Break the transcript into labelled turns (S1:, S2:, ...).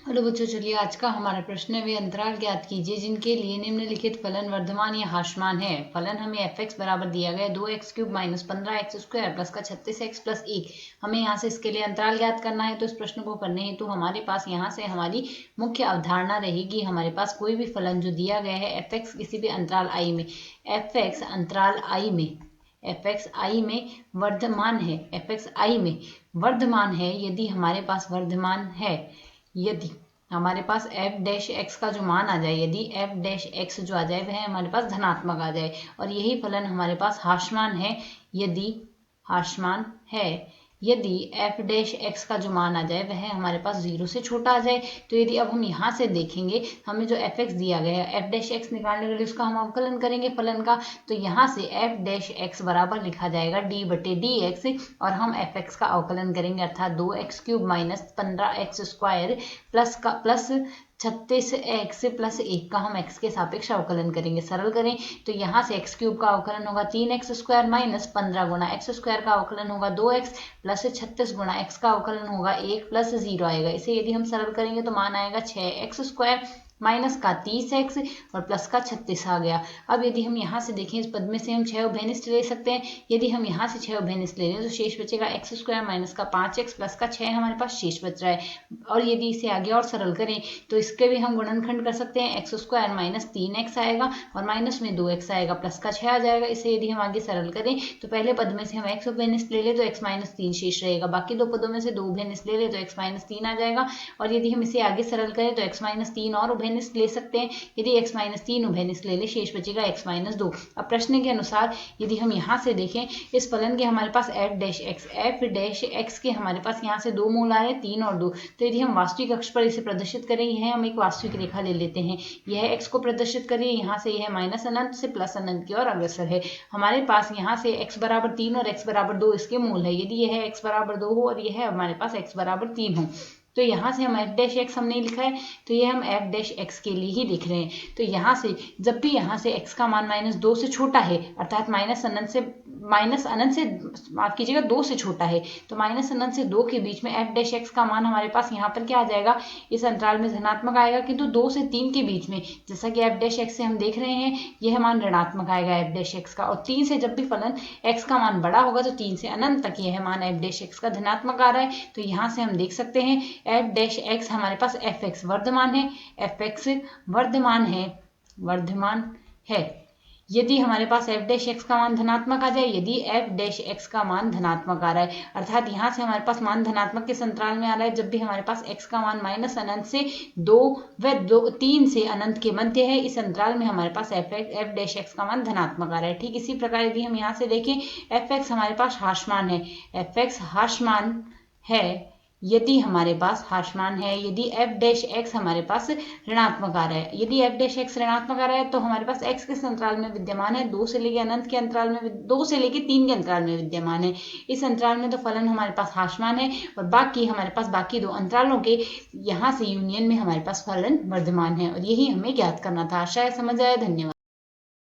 S1: Hello बच्चों, चलिए आज का हमारा प्रश्न है वे अंतराल ज्ञात कीजिए जिनके लिए निम्नलिखित फलन वर्धमान या ह्रासमान है। फलन हमें f(x) बराबर दिया गया है 2x³ माइनस 15x² प्लस का 36x प्लस 1। हमें यहाँ से इसके लिए अंतराल ज्ञात करना है। तो इस प्रश्न को करने हेतु हमारे पास यहाँ से हमारी मुख्य अवधारणा रहेगी, हमारे पास कोई भी फलन जो दिया गया है f(x) किसी भी अंतराल i में, f(x) अंतराल i में, f(x) i में वर्धमान है, f(x) i में वर्धमान है। यदि हमारे पास वर्धमान है, यदि हमारे पास f' का जो मान आ जाए, यदि f' जो आ जाए वह हमारे पास धनात्मक आ जाए, और यही फलन हमारे पास ह्रासमान है। यदि ह्रासमान है, यदि f' का जो मान आ जाए वह हमारे पास 0 से छोटा आ जाए। तो यदि अब हम यहाँ से देखेंगे, हमें जो f(x) दिया गया है, f' निकालने के लिए उसका हम अवकलन करेंगे फलन का। तो यहाँ से f' बराबर लिखा जाएगा d/dx, और हम f(x) का अवकलन करेंगे, अर्थात 2x³ minus 15x² plus 36x plus 1 का हम x के सापेक्ष अवकलन करेंगे। सरल करें तो यहाँ से x³ का अवकलन होगा 3x² माइनस 15 गुणा x² का अवकलन होगा 2x प्लस 36 गुणा x का अवकलन होगा 1 प्लस 0 आएगा। इसे यदि हम सरल करेंगे तो मान आएगा 6x² माइनस का 30x और प्लस का 36 आ गया। अब यदि हम यहाँ से देखें, इस पद में से हम 6 उभयनिष्ठ ले सकते हैं। यदि हम यहाँ से 6 उभयनिष्ठ ले लें तो शेष बचेगा x² माइनस का 5x प्लस का 6 हमारे पास शेष बच रहा है। और यदि इसे आगे और सरल करें तो इसके भी हम गुणनखंड कर सकते हैं, x² माइनस 3x आएगा और माइनस में 2x आएगा, प्लस का 6 आ जाएगा। इसे यदि हम आगे सरल करें तो पहले पद में से हम x उभयनिष्ठ ले ले तो x माइनस 3 शेष रहेगा, बाकी दो पदों में से 2 उभयनिष्ठ ले ले तो x माइनस 3 आ जाएगा। और यदि हम इसे आगे सरल करें तो x माइनस 3 और उभयनिष्ठ ले सकते हैं। यदि x माइनस 3 उभयनिष्ठ ले ले, शेष बचेगा x माइनस 2। अब प्रश्न के अनुसार यदि हम यहाँ से देखें, इस फलन के हमारे पास f' के हमारे पास यहाँ से 2 मूल आ रहे हैं, 3 और 2। तो यदि हम वास्तविक अक्ष पर इसे प्रदर्शित करें, यह हम एक वास्तविक रेखा ले लेते हैं, यह x को प्रदर्शित करिए, यहाँ से यह माइनस अनंत से प्लस अनंत की ओर अग्रसर है। हमारे पास यहाँ से x बराबर 3 और x बराबर 2 इसके मूल है। यदि यह x बराबर 2 हो और यह हमारे पास x बराबर 3 हो, तो यहाँ से हम f' हमने लिखा है, तो ये हम f' के लिए ही लिख रहे हैं। तो यहाँ से जब भी यहाँ से x का मान माइनस 2 से छोटा है, अर्थात माइनस अनंत से माफ कीजिएगा 2 से छोटा है, तो माइनस अनंत से 2 के बीच में f' का मान हमारे पास यहाँ पर क्या आ जाएगा, इस अंतराल में धनात्मक आएगा। किंतु 2 से 3 के बीच में, जैसा कि f' से हम देख रहे हैं, यह मान ऋणात्मक आएगा f' का। और 3 से जब भी फलन x का मान बड़ा होगा तो 3 से अनंत तक यह मान f' का धनात्मक आ रहा है। तो यहाँ से हम देख सकते हैं f' हमारे पास f(x) वर्धमान है, f(x) वर्धमान है। यदि हमारे पास f' का मान धनात्मक आ जाए, यदि f' का मान धनात्मक आ रहा है, अर्थात यहाँ से हमारे पास मान धनात्मक के अंतराल में आ रहा है, जब भी हमारे पास x का मान माइनस अनंत से 2 व 3 से अनंत के मध्य है, इस अंतराल में हमारे पास f' का मान धनात्मक आ रहा है। ठीक इसी प्रकार यदि हम यहाँ से देखें, f(x) हमारे पास ह्रासमान है, f(x) ह्रासमान है। यदि हमारे पास ह्रासमान है, यदि f' हमारे पास ऋणात्मक आ रहा है, यदि f' ऋणात्मक आ रहा है तो हमारे पास x किस अंतराल में विद्यमान है, 2 से लेके अनंत के अंतराल में, 2 से लेके 3 के अंतराल में विद्यमान है। इस अंतराल में तो फलन हमारे पास ह्रासमान है, और बाकी हमारे पास बाकी 2 अंतरालों के यहाँ से यूनियन में हमारे पास फलन वर्धमान है, और यही हमें ज्ञात करना था। आशा है समझ आया। धन्यवाद।